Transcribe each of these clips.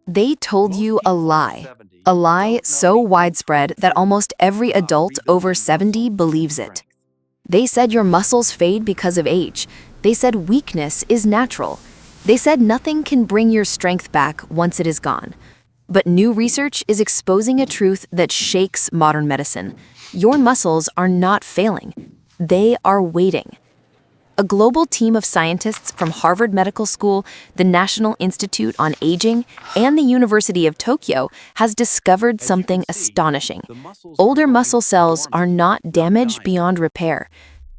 They told you a lie so widespread that almost every adult over 70 believes it. They said your muscles fade because of age. They said weakness is natural. They said nothing can bring your strength back once it is gone. But new research is exposing a truth that shakes modern medicine. Your muscles are not failing. They are waiting. A global team of scientists from Harvard Medical School, the National Institute on Aging, and the University of Tokyo has discovered something astonishing. Older muscle cells are not damaged beyond repair.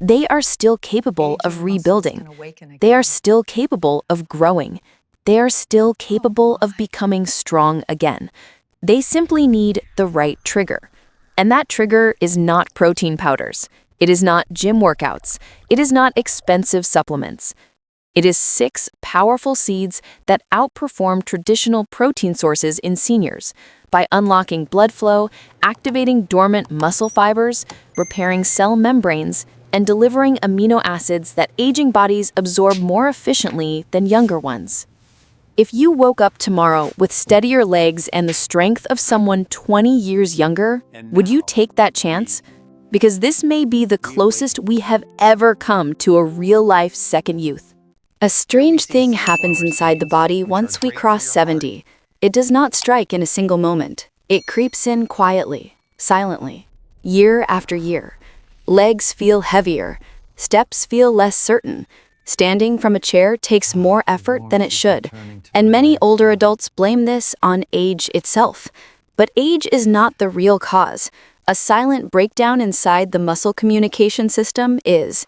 They are still capable of rebuilding. They are still capable of growing. They are still capable of becoming strong again. They simply need the right trigger. And that trigger is not protein powders. It is not gym workouts. It is not expensive supplements. It is 6 powerful seeds that outperform traditional protein sources in seniors by unlocking blood flow, activating dormant muscle fibers, repairing cell membranes, and delivering amino acids that aging bodies absorb more efficiently than younger ones. If you woke up tomorrow with steadier legs and the strength of someone 20 years younger, would you take that chance? Because this may be the closest we have ever come to a real-life second youth. A strange thing happens inside the body once we cross 70. It does not strike in a single moment. It creeps in quietly, silently, year after year. Legs feel heavier. Steps feel less certain. Standing from a chair takes more effort than it should. And many older adults blame this on age itself. But age is not the real cause. A silent breakdown inside the muscle communication system is.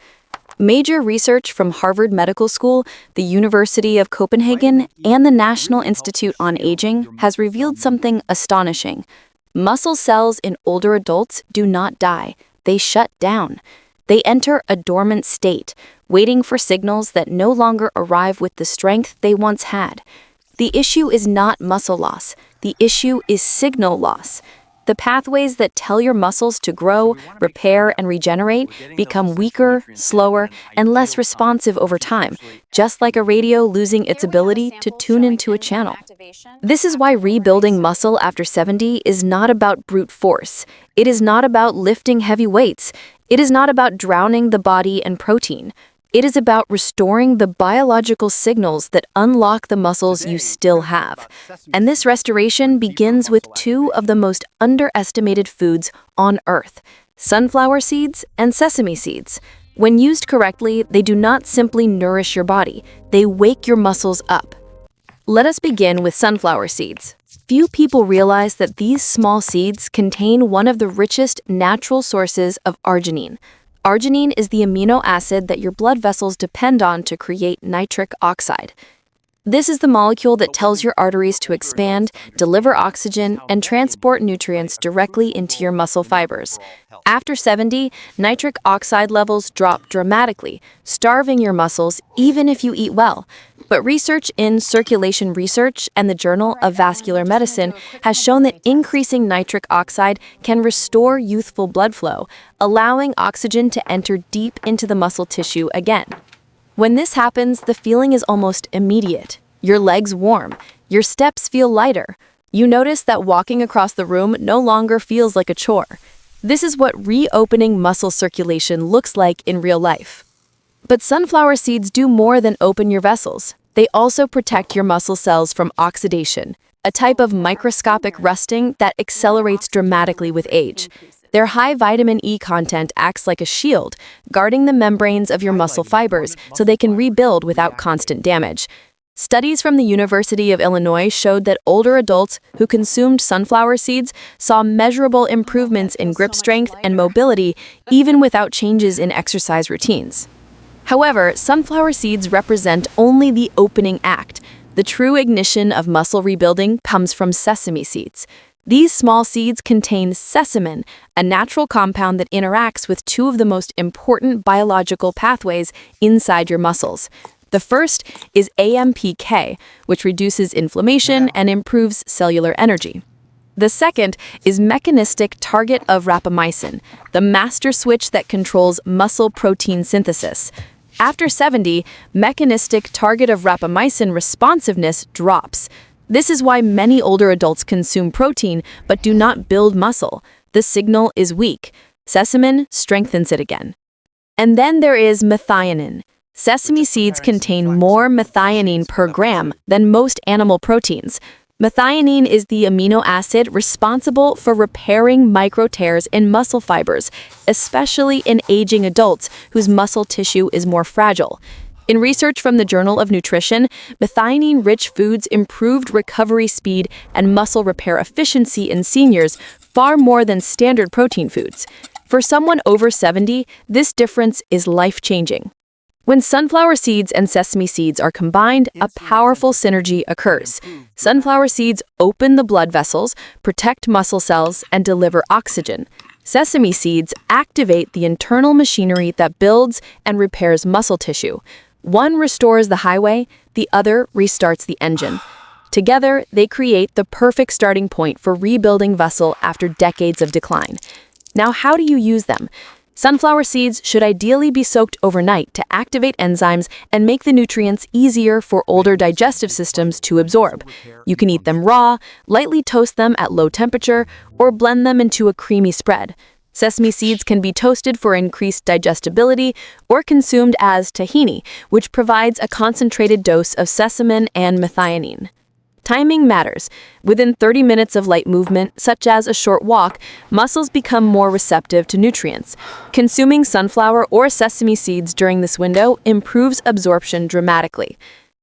Major research from Harvard Medical School, the University of Copenhagen, and the National Institute on Aging has revealed something astonishing. Muscle cells in older adults do not die. They shut down. They enter a dormant state, waiting for signals that no longer arrive with the strength they once had. The issue is not muscle loss. The issue is signal loss. The pathways that tell your muscles to grow, repair, and regenerate become weaker, slower, and less responsive over time, just like a radio losing its ability to tune into a channel. This is why rebuilding muscle after 70 is not about brute force. It is not about lifting heavy weights. It is not about drowning the body in protein. It is about restoring the biological signals that unlock the muscles you still have. And this restoration begins with 2 of the most underestimated foods on Earth: sunflower seeds and sesame seeds. When used correctly, they do not simply nourish your body, they wake your muscles up. Let us begin with sunflower seeds. Few people realize that these small seeds contain one of the richest natural sources of arginine. Arginine is the amino acid that your blood vessels depend on to create nitric oxide. This is the molecule that tells your arteries to expand, deliver oxygen, and transport nutrients directly into your muscle fibers. After 70, nitric oxide levels drop dramatically, starving your muscles even if you eat well. But research in Circulation Research and the Journal of Vascular Medicine has shown that increasing nitric oxide can restore youthful blood flow, allowing oxygen to enter deep into the muscle tissue again. When this happens, the feeling is almost immediate. Your legs warm. Your steps feel lighter. You notice that walking across the room no longer feels like a chore. This is what reopening muscle circulation looks like in real life. But sunflower seeds do more than open your vessels. They also protect your muscle cells from oxidation, a type of microscopic rusting that accelerates dramatically with age. Their high vitamin E content acts like a shield, guarding the membranes of your muscle fibers so they can rebuild without constant damage. Studies from the University of Illinois showed that older adults who consumed sunflower seeds saw measurable improvements in grip strength and mobility even without changes in exercise routines. However, sunflower seeds represent only the opening act. The true ignition of muscle rebuilding comes from sesame seeds. These small seeds contain sesamin, a natural compound that interacts with 2 of the most important biological pathways inside your muscles. The first is AMPK, which reduces inflammation and improves cellular energy. The second is mechanistic target of rapamycin, the master switch that controls muscle protein synthesis. After 70, mechanistic target of rapamycin responsiveness drops. This is why many older adults consume protein but do not build muscle. The signal is weak. Sesamin strengthens it again. And then there is methionine. Sesame seeds contain more methionine per gram than most animal proteins. Methionine is the amino acid responsible for repairing micro tears in muscle fibers, especially in aging adults whose muscle tissue is more fragile. In research from the Journal of Nutrition, methionine-rich foods improved recovery speed and muscle repair efficiency in seniors far more than standard protein foods. For someone over 70, this difference is life-changing. When sunflower seeds and sesame seeds are combined, a powerful synergy occurs. Sunflower seeds open the blood vessels, protect muscle cells, and deliver oxygen. Sesame seeds activate the internal machinery that builds and repairs muscle tissue. One restores the highway, the other restarts the engine. Together, they create the perfect starting point for rebuilding muscle after decades of decline. Now, how do you use them? Sunflower seeds should ideally be soaked overnight to activate enzymes and make the nutrients easier for older digestive systems to absorb. You can eat them raw, lightly toast them at low temperature, or blend them into a creamy spread. Sesame seeds can be toasted for increased digestibility or consumed as tahini, which provides a concentrated dose of sesamin and methionine. Timing matters. Within 30 minutes of light movement, such as a short walk, muscles become more receptive to nutrients. Consuming sunflower or sesame seeds during this window improves absorption dramatically.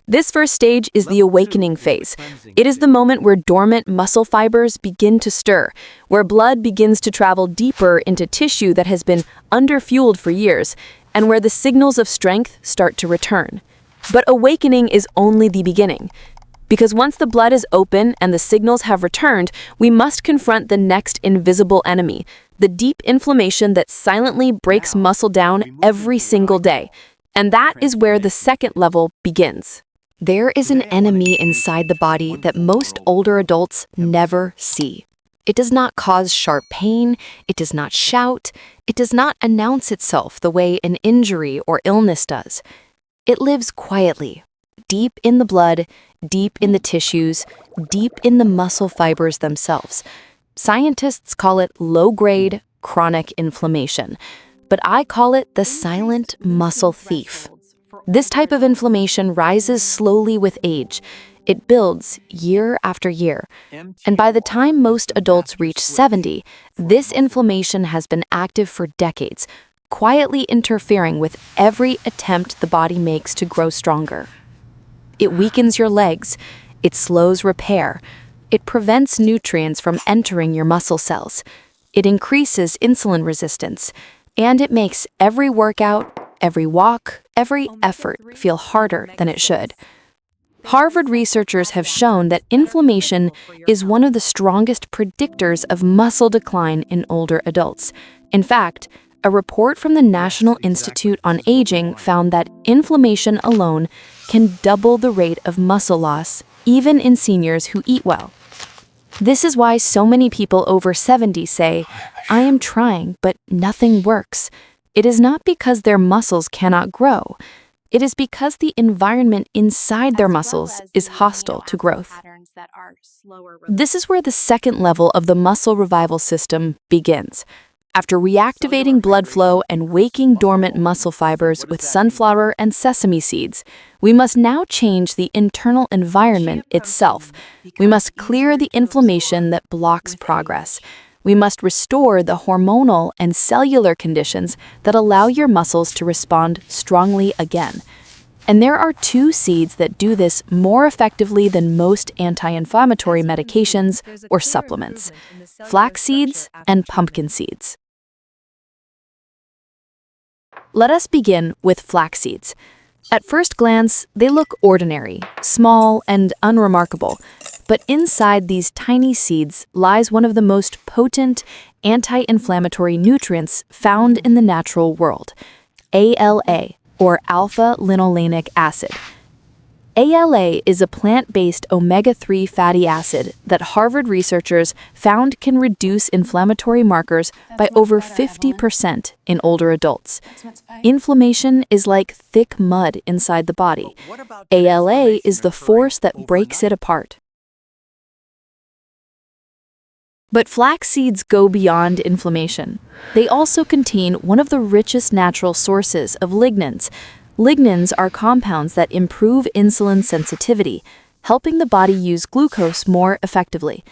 This first stage is the awakening phase. It is the moment where dormant muscle fibers begin to stir, where blood begins to travel deeper into tissue that has been underfueled for years, and where the signals of strength start to return. But awakening is only the beginning. Because once the blood is open and the signals have returned, we must confront the next invisible enemy, the deep inflammation that silently breaks muscle down every single day. And that is where the second level begins. There is an enemy inside the body that most older adults never see. It does not cause sharp pain, it does not shout, it does not announce itself the way an injury or illness does. It lives quietly, deep in the blood, deep in the tissues, deep in the muscle fibers themselves. Scientists call it low-grade chronic inflammation, but I call it the silent muscle thief. This type of inflammation rises slowly with age. It builds year after year. And by the time most adults reach 70, this inflammation has been active for decades, quietly interfering with every attempt the body makes to grow stronger. It weakens your legs, it slows repair, it prevents nutrients from entering your muscle cells, it increases insulin resistance, and it makes every workout, every walk, every effort feel harder than it should. Harvard researchers have shown that inflammation is one of the strongest predictors of muscle decline in older adults. In fact, a report from the National Institute on Aging found that inflammation alone can double the rate of muscle loss, even in seniors who eat well. This is why so many people over 70 say, "I am trying, but nothing works." It is not because their muscles cannot grow. It is because the environment inside their muscles is hostile to growth. This is where the second level of the muscle revival system begins. After reactivating blood flow and waking dormant muscle fibers with sunflower and sesame seeds, we must now change the internal environment itself. We must clear the inflammation that blocks progress. We must restore the hormonal and cellular conditions that allow your muscles to respond strongly again. And there are two seeds that do this more effectively than most anti-inflammatory medications or supplements: flax seeds and pumpkin seeds. Let us begin with flax seeds. At first glance, they look ordinary, small, and unremarkable. But inside these tiny seeds lies one of the most potent anti-inflammatory nutrients found in the natural world: ALA, or alpha-linolenic acid. ALA is a plant-based omega-3 fatty acid that Harvard researchers found can reduce inflammatory markers by over 50% in older adults. Inflammation is like thick mud inside the body. ALA is the force that breaks it apart. But flax seeds go beyond inflammation. They also contain one of the richest natural sources of lignans. Lignans are compounds that improve insulin sensitivity, helping the body use glucose more effectively.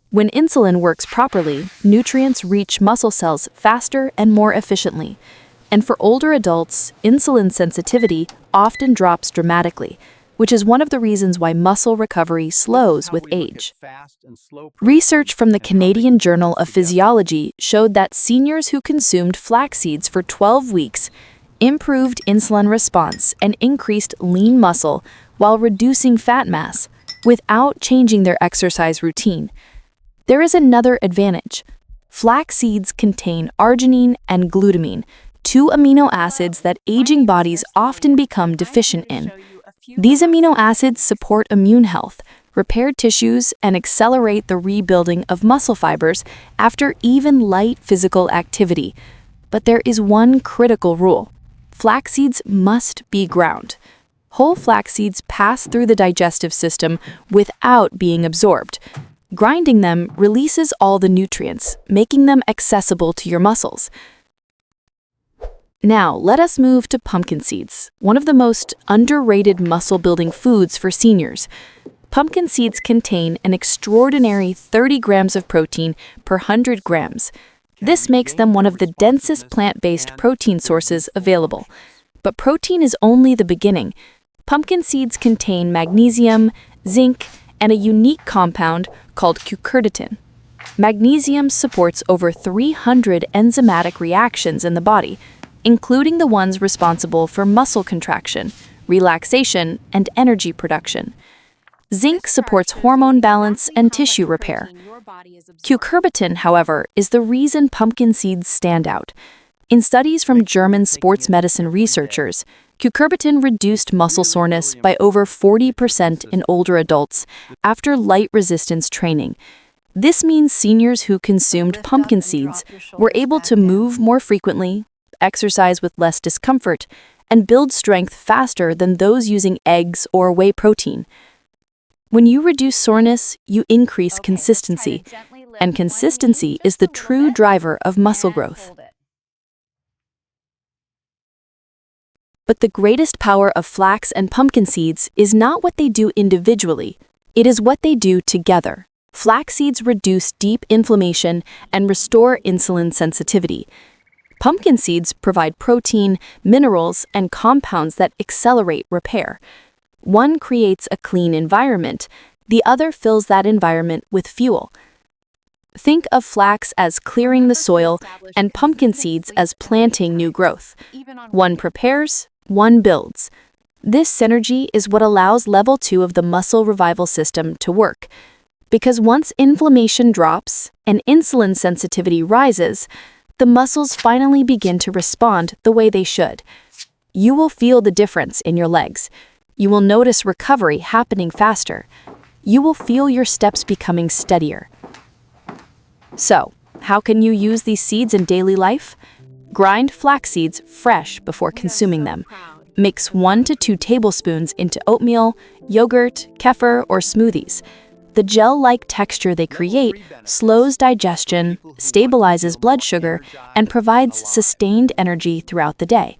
When insulin works properly, nutrients reach muscle cells faster and more efficiently. And for older adults, insulin sensitivity often drops dramatically, which is one of the reasons why muscle recovery slows with age. Research from the Canadian Journal of Physiology showed that seniors who consumed flax seeds for 12 weeks improved insulin response and increased lean muscle while reducing fat mass without changing their exercise routine. There is another advantage. Flax seeds contain arginine and glutamine, two amino acids that aging bodies often become deficient in. These amino acids support immune health, repair tissues, and accelerate the rebuilding of muscle fibers after even light physical activity. But there is one critical rule. Flax seeds must be ground. Whole flax seeds pass through the digestive system without being absorbed. Grinding them releases all the nutrients, making them accessible to your muscles. Now, let us move to pumpkin seeds, one of the most underrated muscle-building foods for seniors. Pumpkin seeds contain an extraordinary 30 grams of protein per 100 grams. This makes them one of the densest plant-based protein sources available. But protein is only the beginning. Pumpkin seeds contain magnesium, zinc, and a unique compound called cucurbitacin. Magnesium supports over 300 enzymatic reactions in the body, including the ones responsible for muscle contraction, relaxation, and energy production. Zinc supports hormone balance and tissue repair. Cucurbitacin, however, is the reason pumpkin seeds stand out. In studies from German sports medicine researchers, cucurbitacin reduced muscle soreness by over 40% in older adults after light resistance training. This means seniors who consumed pumpkin seeds were able to move more frequently, exercise with less discomfort, and build strength faster than those using eggs or whey protein. When you reduce soreness, you increase consistency, and consistency is the true driver of muscle growth. But the greatest power of flax and pumpkin seeds is not what they do individually, it is what they do together. Flax seeds reduce deep inflammation and restore insulin sensitivity. Pumpkin seeds provide protein, minerals, and compounds that accelerate repair. One creates a clean environment, the other fills that environment with fuel. Think of flax as clearing the soil and pumpkin seeds as planting new growth. One prepares, one builds. This synergy is what allows level 2 of the muscle revival system to work. Because once inflammation drops and insulin sensitivity rises, the muscles finally begin to respond the way they should. You will feel the difference in your legs. You will notice recovery happening faster. You will feel your steps becoming steadier. So, how can you use these seeds in daily life? Grind flax seeds fresh before consuming them. Mix 1 to 2 tablespoons into oatmeal, yogurt, kefir, or smoothies. The gel-like texture they create slows digestion, stabilizes blood sugar, and provides sustained energy throughout the day.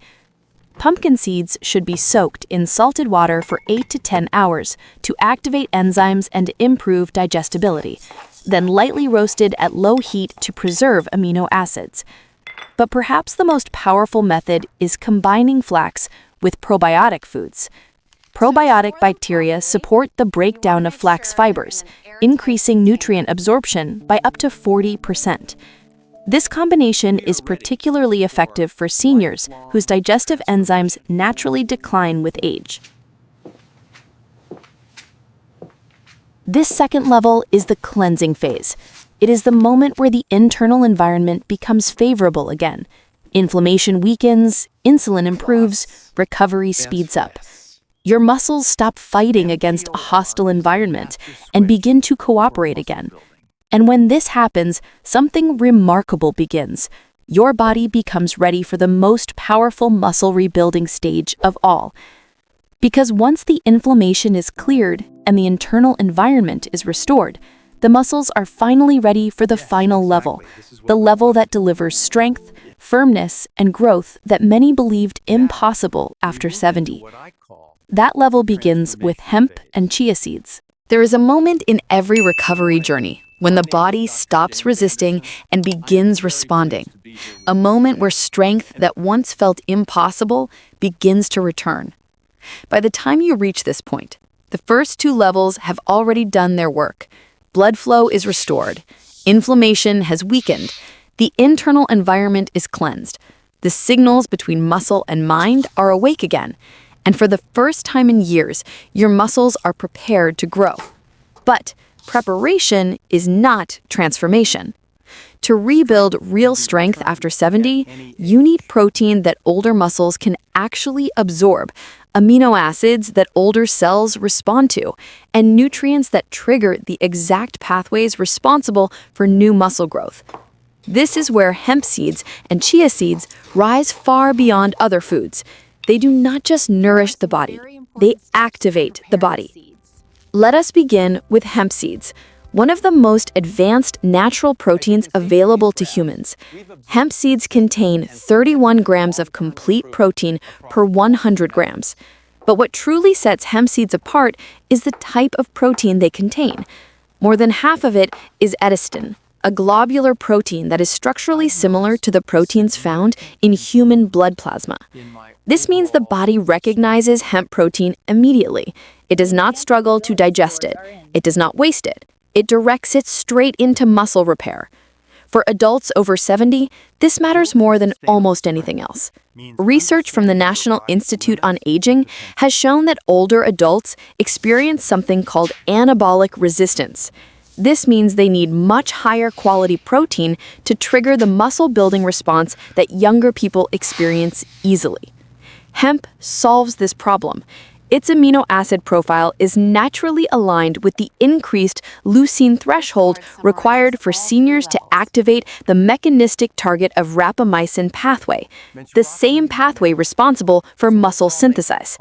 Pumpkin seeds should be soaked in salted water for 8 to 10 hours to activate enzymes and improve digestibility, then lightly roasted at low heat to preserve amino acids. But perhaps the most powerful method is combining flax with probiotic foods. Probiotic bacteria support the breakdown of flax fibers, increasing nutrient absorption by up to 40%. This combination is particularly effective for seniors whose digestive enzymes naturally decline with age. This second level is the cleansing phase. It is the moment where the internal environment becomes favorable again. Inflammation weakens, insulin improves, recovery speeds up. Your muscles stop fighting against a hostile environment and begin to cooperate again. And when this happens, something remarkable begins. Your body becomes ready for the most powerful muscle rebuilding stage of all. Because once the inflammation is cleared and the internal environment is restored, the muscles are finally ready for the final level, the level that delivers strength, firmness, and growth that many believed impossible after 70. That level begins with hemp and chia seeds. There is a moment in every recovery journey when the body stops resisting and begins responding. A moment where strength that once felt impossible begins to return. By the time you reach this point, the first two levels have already done their work. Blood flow is restored. Inflammation has weakened. The internal environment is cleansed. The signals between muscle and mind are awake again. And for the first time in years, your muscles are prepared to grow. But preparation is not transformation. To rebuild real strength after 70, you need protein that older muscles can actually absorb, amino acids that older cells respond to, and nutrients that trigger the exact pathways responsible for new muscle growth. This is where hemp seeds and chia seeds rise far beyond other foods. They do not just nourish the body, they activate the body. Let us begin with hemp seeds, one of the most advanced natural proteins available to humans. Hemp seeds contain 31 grams of complete protein per 100 grams. But what truly sets hemp seeds apart is the type of protein they contain. More than half of it is edestin, a globular protein that is structurally similar to the proteins found in human blood plasma. This means the body recognizes hemp protein immediately. It does not struggle to digest it. It does not waste it. It directs it straight into muscle repair. For adults over 70, this matters more than almost anything else. Research from the National Institute on Aging has shown that older adults experience something called anabolic resistance. This means they need much higher quality protein to trigger the muscle-building response that younger people experience easily. Hemp solves this problem. Its amino acid profile is naturally aligned with the increased leucine threshold required for seniors to activate the mechanistic target of rapamycin pathway, the same pathway responsible for muscle synthesis.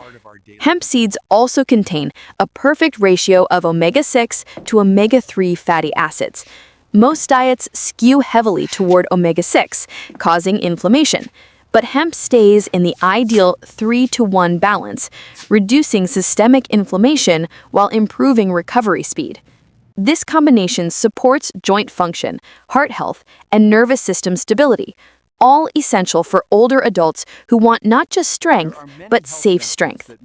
Hemp seeds also contain a perfect ratio of omega-6 to omega-3 fatty acids. Most diets skew heavily toward omega-6, causing inflammation. But hemp stays in the ideal 3-to-1 balance, reducing systemic inflammation while improving recovery speed. This combination supports joint function, heart health, and nervous system stability, all essential for older adults who want not just strength, but safe strength.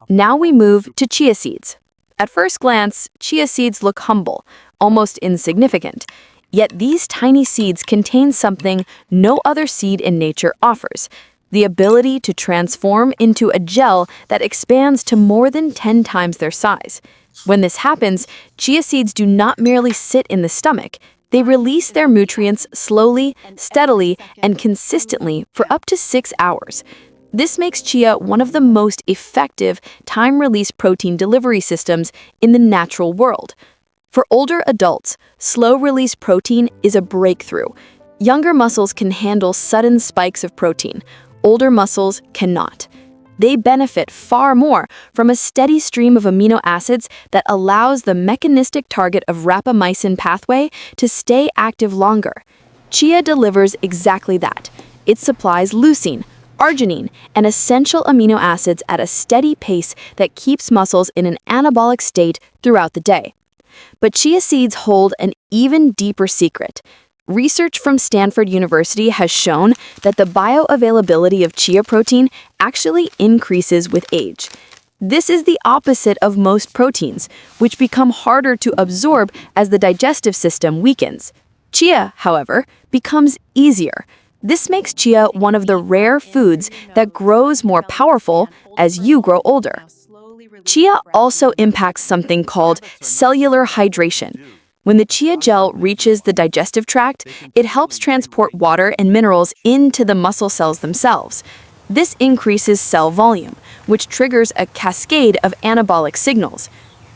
Now we move to chia seeds. At first glance, chia seeds look humble, almost insignificant. Yet these tiny seeds contain something no other seed in nature offers: the ability to transform into a gel that expands to more than 10 times their size. When this happens, chia seeds do not merely sit in the stomach. They release their nutrients slowly, steadily, and consistently for up to 6 hours. This makes chia one of the most effective time-release protein delivery systems in the natural world. For older adults, slow-release protein is a breakthrough. Younger muscles can handle sudden spikes of protein. Older muscles cannot. They benefit far more from a steady stream of amino acids that allows the mechanistic target of rapamycin pathway to stay active longer. Chia delivers exactly that. It supplies leucine, arginine, and essential amino acids at a steady pace that keeps muscles in an anabolic state throughout the day. But chia seeds hold an even deeper secret. Research from Stanford University has shown that the bioavailability of chia protein actually increases with age. This is the opposite of most proteins, which become harder to absorb as the digestive system weakens. Chia, however, becomes easier. This makes chia one of the rare foods that grows more powerful as you grow older. Chia also impacts something called cellular hydration. When the chia gel reaches the digestive tract, it helps transport water and minerals into the muscle cells themselves. This increases cell volume, which triggers a cascade of anabolic signals.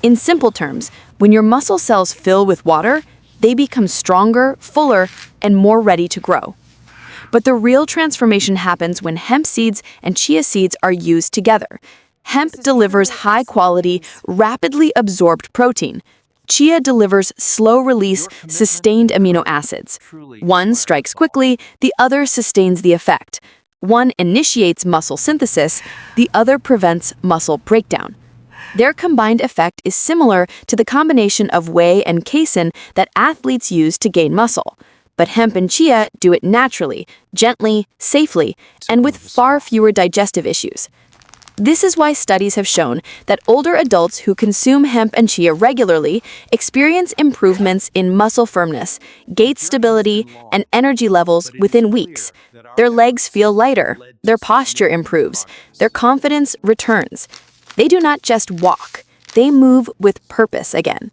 In simple terms, when your muscle cells fill with water, they become stronger, fuller, and more ready to grow. But the real transformation happens when hemp seeds and chia seeds are used together. Hemp delivers high-quality, rapidly absorbed protein. Chia delivers slow-release, sustained amino acids. One strikes quickly, the other sustains the effect. One initiates muscle synthesis, the other prevents muscle breakdown. Their combined effect is similar to the combination of whey and casein that athletes use to gain muscle. But hemp and chia do it naturally, gently, safely, and with far fewer digestive issues. This is why studies have shown that older adults who consume hemp and chia regularly experience improvements in muscle firmness, gait stability, and energy levels within weeks. Their legs feel lighter, their posture improves, their confidence returns. They do not just walk, they move with purpose again.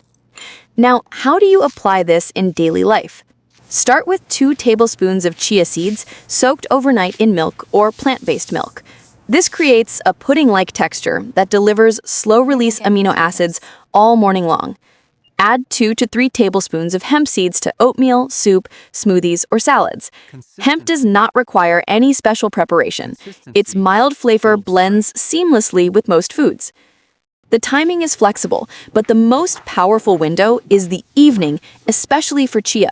Now, how do you apply this in daily life? Start with 2 tablespoons of chia seeds soaked overnight in milk or plant-based milk. This creates a pudding-like texture that delivers slow-release amino acids all morning long. Add 2 to 3 tablespoons of hemp seeds to oatmeal, soup, smoothies, or salads. Hemp does not require any special preparation. Its mild flavor blends seamlessly with most foods. The timing is flexible, but the most powerful window is the evening, especially for chia.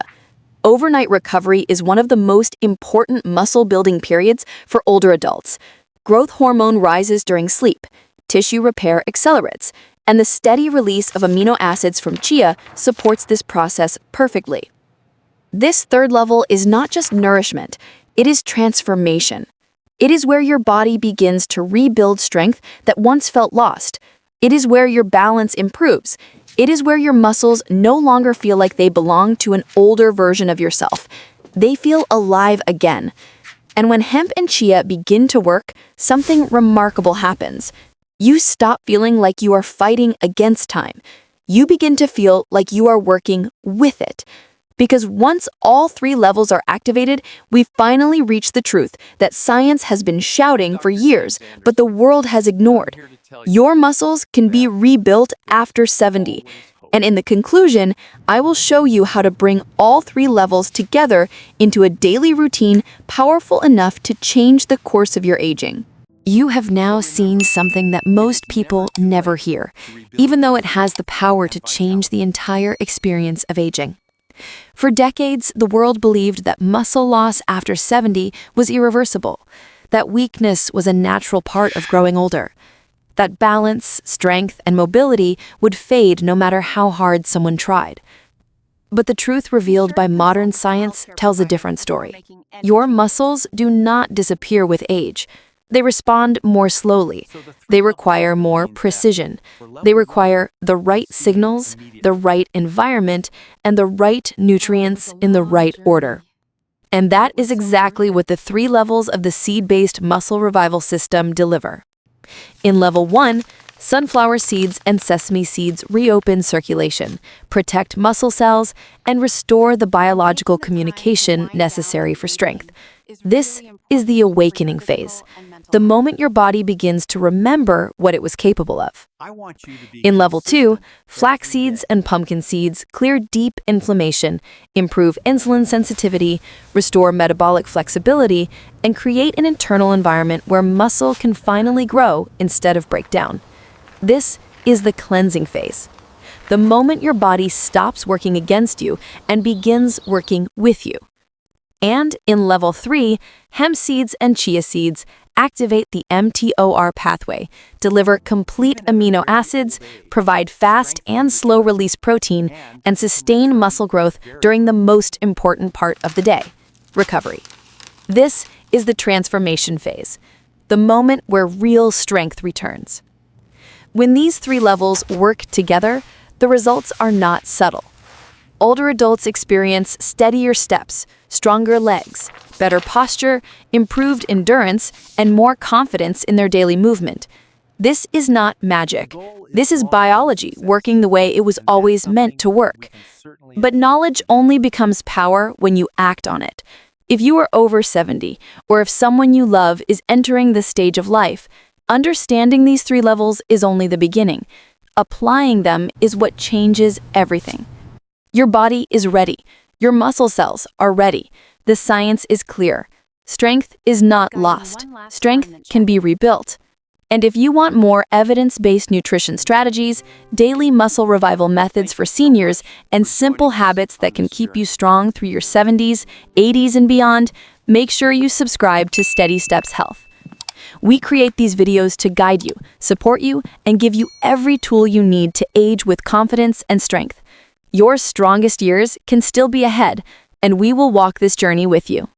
Overnight recovery is one of the most important muscle-building periods for older adults. Growth hormone rises during sleep, tissue repair accelerates, and the steady release of amino acids from chia supports this process perfectly. This third level is not just nourishment, it is transformation. It is where your body begins to rebuild strength that once felt lost. It is where your balance improves. It is where your muscles no longer feel like they belong to an older version of yourself. They feel alive again. And when hemp and chia begin to work, something remarkable happens. You stop feeling like you are fighting against time. You begin to feel like you are working with it. Because once all 3 levels are activated, we finally reach the truth that science has been shouting for years, but the world has ignored. Your muscles can be rebuilt after 70. And in the conclusion, I will show you how to bring all 3 levels together into a daily routine powerful enough to change the course of your aging. You have now seen something that most people never hear, even though it has the power to change the entire experience of aging. For decades, the world believed that muscle loss after 70 was irreversible, that weakness was a natural part of growing older, that balance, strength, and mobility would fade no matter how hard someone tried. But the truth revealed by modern science tells a different story. Your muscles do not disappear with age. They respond more slowly. They require more precision. They require the right signals, the right environment, and the right nutrients in the right order. And that is exactly what the 3 levels of the seed-based muscle revival system deliver. In level 1, sunflower seeds and sesame seeds reopen circulation, protect muscle cells, and restore the biological communication necessary for strength. This is the awakening phase, the moment your body begins to remember what it was capable of. In level 2, flax seeds and pumpkin seeds clear deep inflammation, improve insulin sensitivity, restore metabolic flexibility, and create an internal environment where muscle can finally grow instead of break down. This is the cleansing phase, the moment your body stops working against you and begins working with you. And in level 3, hemp seeds and chia seeds activate the mTOR pathway, deliver complete amino acids, provide fast and slow-release protein, and sustain muscle growth during the most important part of the day, recovery. This is the transformation phase, the moment where real strength returns. When these 3 levels work together, the results are not subtle. Older adults experience steadier steps, stronger legs, better posture, improved endurance, and more confidence in their daily movement. This is not magic. This is biology working the way it was always meant to work. But knowledge only becomes power when you act on it. If you are over 70, or if someone you love is entering this stage of life, understanding these 3 levels is only the beginning. Applying them is what changes everything. Your body is ready. Your muscle cells are ready. The science is clear. Strength is not lost. Strength can be rebuilt. And if you want more evidence-based nutrition strategies, daily muscle revival methods for seniors, and simple habits that can keep you strong through your 70s, 80s, and beyond, make sure you subscribe to Steady Steps Health. We create these videos to guide you, support you, and give you every tool you need to age with confidence and strength. Your strongest years can still be ahead, and we will walk this journey with you.